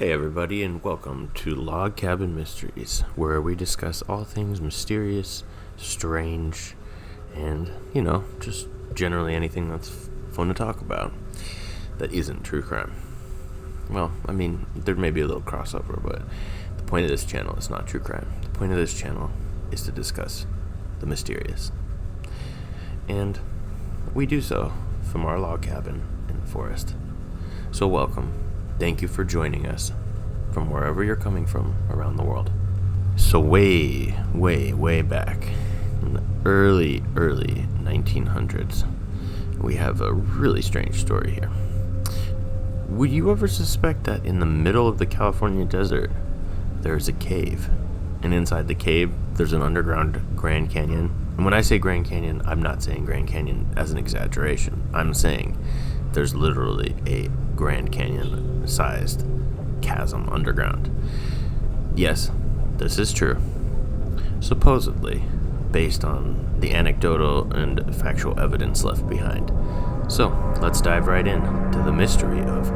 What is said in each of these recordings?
Hey everybody, and welcome to Log Cabin Mysteries, where we discuss all things mysterious, strange, and, just generally anything that's fun to talk about that isn't true crime. Well, there may be a little crossover, but the point of this channel is not true crime. The point of this channel is to discuss the mysterious. And we do so from our log cabin in the forest. So welcome. Thank you for joining us from wherever you're coming from around the world. So way back in the early 1900s, we have a really strange story here. Would you ever suspect that in the middle of the California desert, there's a cave? And inside the cave, there's an underground Grand Canyon. And when I say Grand Canyon, I'm not saying Grand Canyon as an exaggeration. I'm saying there's literally a Grand Canyon-sized chasm underground. Yes, this is true. Supposedly, based on the anecdotal and factual evidence left behind. So, let's dive right in to the mystery of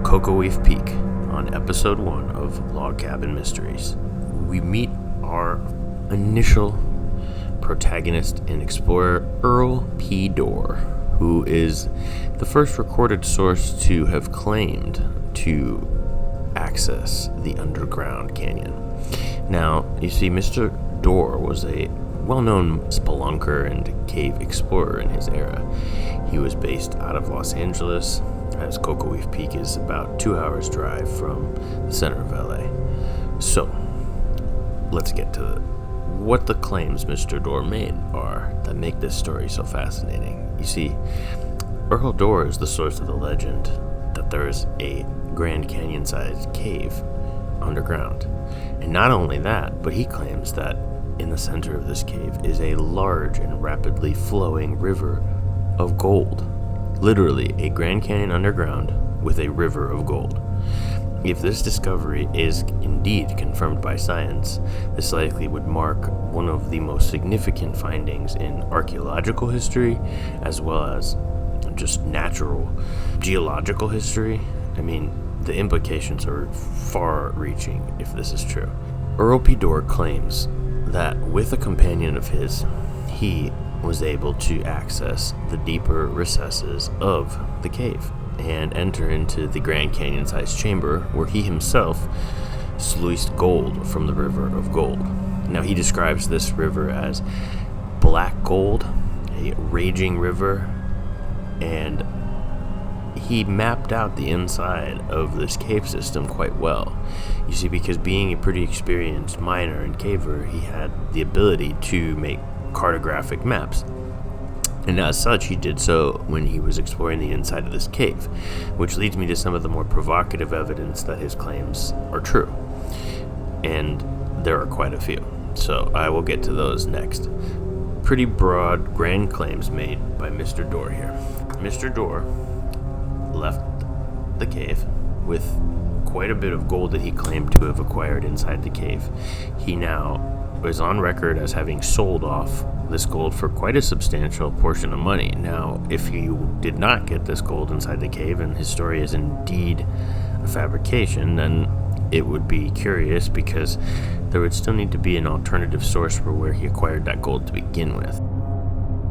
Kokoweef Peak on episode 1 of Log Cabin Mysteries. We meet our initial protagonist and explorer, Earl P. Dorr, who is the first recorded source to have claimed to access the underground canyon. Now, you see, Mr. Dorr was a well-known spelunker and cave explorer in his era. He was based out of Los Angeles, as Kokoweef Peak is about 2 hours drive from the center of LA. So, let's get to what the claims Mr. Dorr made are that make this story so fascinating. You see, Earl Dorr is the source of the legend that there is a Grand Canyon-sized cave underground. And not only that, but he claims that in the center of this cave is a large and rapidly flowing river of gold. Literally, a Grand Canyon underground with a river of gold. If this discovery is indeed confirmed by science, this likely would mark one of the most significant findings in archaeological history, as well as just natural geological history. The implications are far-reaching if this is true. Earl P. Dorr claims that with a companion of his, he was able to access the deeper recesses of the cave and enter into the Grand Canyon-sized chamber where he himself sluiced gold from the river of gold. Now, he describes this river as black gold, a raging river, and he mapped out the inside of this cave system quite well. You see, because being a pretty experienced miner and caver, he had the ability to make cartographic maps. And as such, he did so when he was exploring the inside of this cave, which leads me to some of the more provocative evidence that his claims are true. And there are quite a few, so I will get to those next. Pretty broad, grand claims made by Mr. Dorr here. Mr. Dorr left the cave with quite a bit of gold that he claimed to have acquired inside the cave. He now is on record as having sold off this gold for quite a substantial portion of money. Now, if he did not get this gold inside the cave, and his story is indeed a fabrication, then it would be curious because there would still need to be an alternative source for where he acquired that gold to begin with.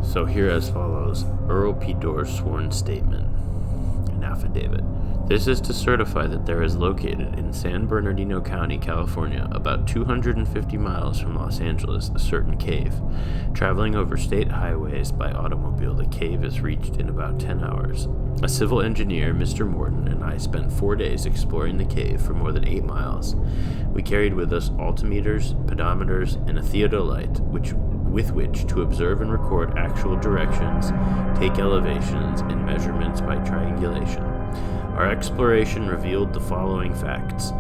So here as follows, Earl P. Dorr's sworn statement, an affidavit. This is to certify that there is located in San Bernardino County, California, about 250 miles from Los Angeles, a certain cave. Traveling over state highways by automobile, the cave is reached in about 10 hours. A civil engineer, Mr. Morton, and I spent 4 days exploring the cave for more than 8 miles. We carried with us altimeters, pedometers, and a theodolite, with which to observe and record actual directions, take elevations, and measurements by triangulation. Our exploration revealed the following facts.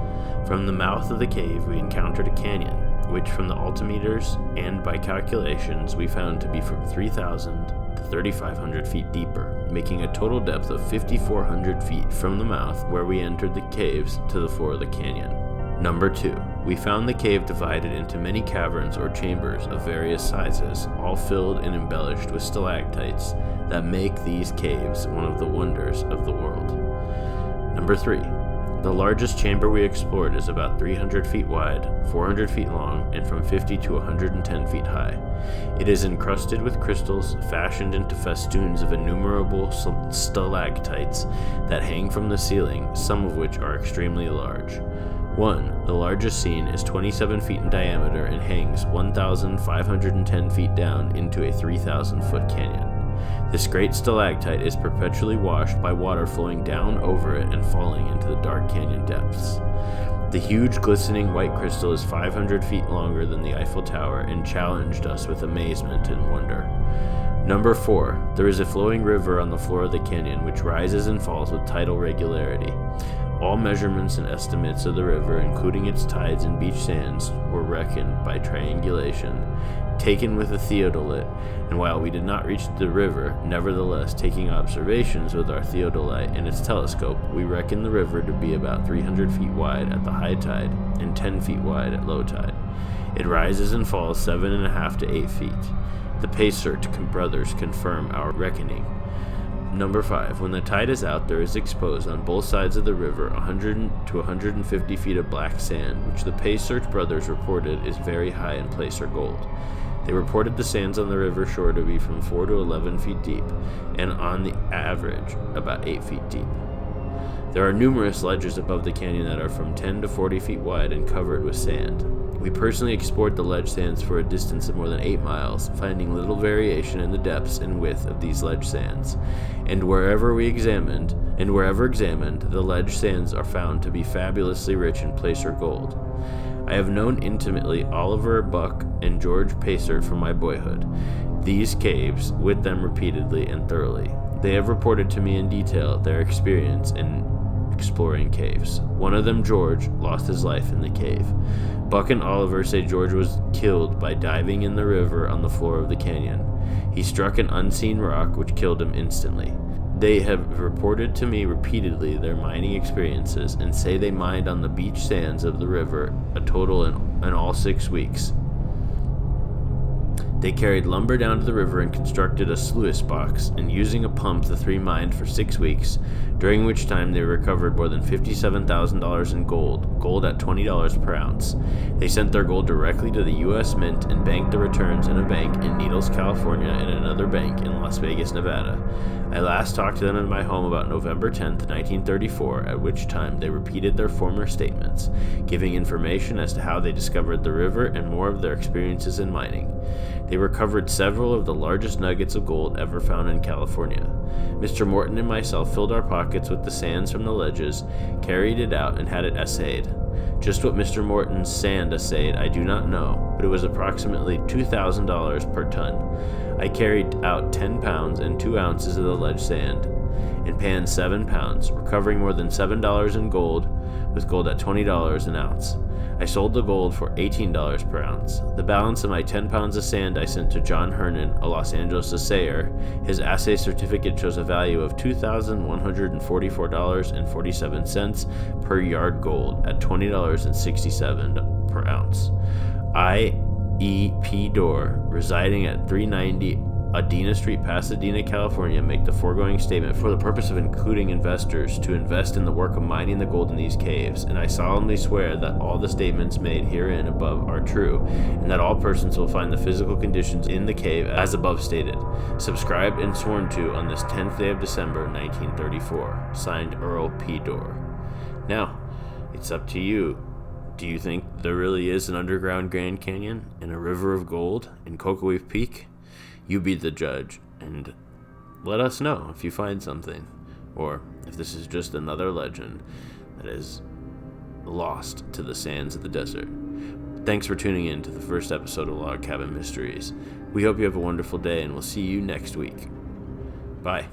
From the mouth of the cave, we encountered a canyon, which from the altimeters and by calculations we found to be from 3,000 to 3,500 feet deeper, making a total depth of 5,400 feet from the mouth where we entered the caves to the floor of the canyon. Number 2, we found the cave divided into many caverns or chambers of various sizes, all filled and embellished with stalactites that make these caves one of the wonders of the world. Number 3, The largest chamber we explored is about 300 feet wide, 400 feet long, and from 50 to 110 feet high. It is encrusted with crystals fashioned into festoons of innumerable stalactites that hang from the ceiling, some of which are extremely large. One, the largest seen, is 27 feet in diameter and hangs 1,510 feet down into a 3,000-foot canyon. This great stalactite is perpetually washed by water flowing down over it and falling into the dark canyon depths. The huge glistening white crystal is 500 feet longer than the Eiffel Tower and challenged us with amazement and wonder. Number 4, there is a flowing river on the floor of the canyon which rises and falls with tidal regularity. All measurements and estimates of the river, including its tides and beach sands, were reckoned by triangulation, taken with a theodolite, and while we did not reach the river, nevertheless, taking observations with our theodolite and its telescope, we reckoned the river to be about 300 feet wide at the high tide and 10 feet wide at low tide. It rises and falls 7.5 to 8 feet. The Pacer brothers confirm our reckoning. Number 5. When the tide is out, there is exposed on both sides of the river 100 to 150 feet of black sand, which the Pacer brothers reported is very high in placer gold. They reported the sands on the river shore to be from 4 to 11 feet deep, and on the average, about 8 feet deep. There are numerous ledges above the canyon that are from 10 to 40 feet wide and covered with sand. We personally explored the ledge sands for a distance of more than 8 miles, finding little variation in the depths and width of these ledge sands. And wherever examined, the ledge sands are found to be fabulously rich in placer gold. I have known intimately Oliver Buck and George Pacer from my boyhood. These caves with them repeatedly and thoroughly. They have reported to me in detail their experience in exploring caves. One of them, George, lost his life in the cave. Buck and Oliver say George was killed by diving in the river on the floor of the canyon. He struck an unseen rock which killed him instantly. They have reported to me repeatedly their mining experiences and say they mined on the beach sands of the river a total in all 6 weeks. They carried lumber down to the river and constructed a sluice box, and using a pump the 3 mined for 6 weeks, during which time they recovered more than $57,000 in gold at $20 per ounce. They sent their gold directly to the U.S. Mint and banked the returns in a bank in Needles, California, and another bank in Las Vegas, Nevada. I last talked to them in my home about November 10, 1934, at which time they repeated their former statements, giving information as to how they discovered the river and more of their experiences in mining. They recovered several of the largest nuggets of gold ever found in California. Mr. Morton and myself filled our pockets with the sands from the ledges, carried it out, and had it assayed. Just what Mr. Morton's sand assayed I do not know, but it was approximately $2,000 per ton. I carried out 10 pounds and 2 ounces of the ledge sand, and panned 7 pounds, recovering more than $7 in gold, with gold at $20 an ounce. I sold the gold for $18 per ounce. The balance of my 10 pounds of sand I sent to John Hernan, a Los Angeles assayer. His assay certificate shows a value of $2,144.47 per yard gold at $20.67 per ounce. I.E.P. Dorr, residing at 390 Adena Street, Pasadena, California, make the foregoing statement for the purpose of including investors to invest in the work of mining the gold in these caves, and I solemnly swear that all the statements made herein above are true, and that all persons will find the physical conditions in the cave as above stated. Subscribed and sworn to on this 10th day of December, 1934. Signed, Earl P. Dorr. Now, it's up to you. Do you think there really is an underground Grand Canyon and a river of gold in Kokoweef Peak? You be the judge, and let us know if you find something, or if this is just another legend that is lost to the sands of the desert. Thanks for tuning in to the first episode of Log Cabin Mysteries. We hope you have a wonderful day, and we'll see you next week. Bye.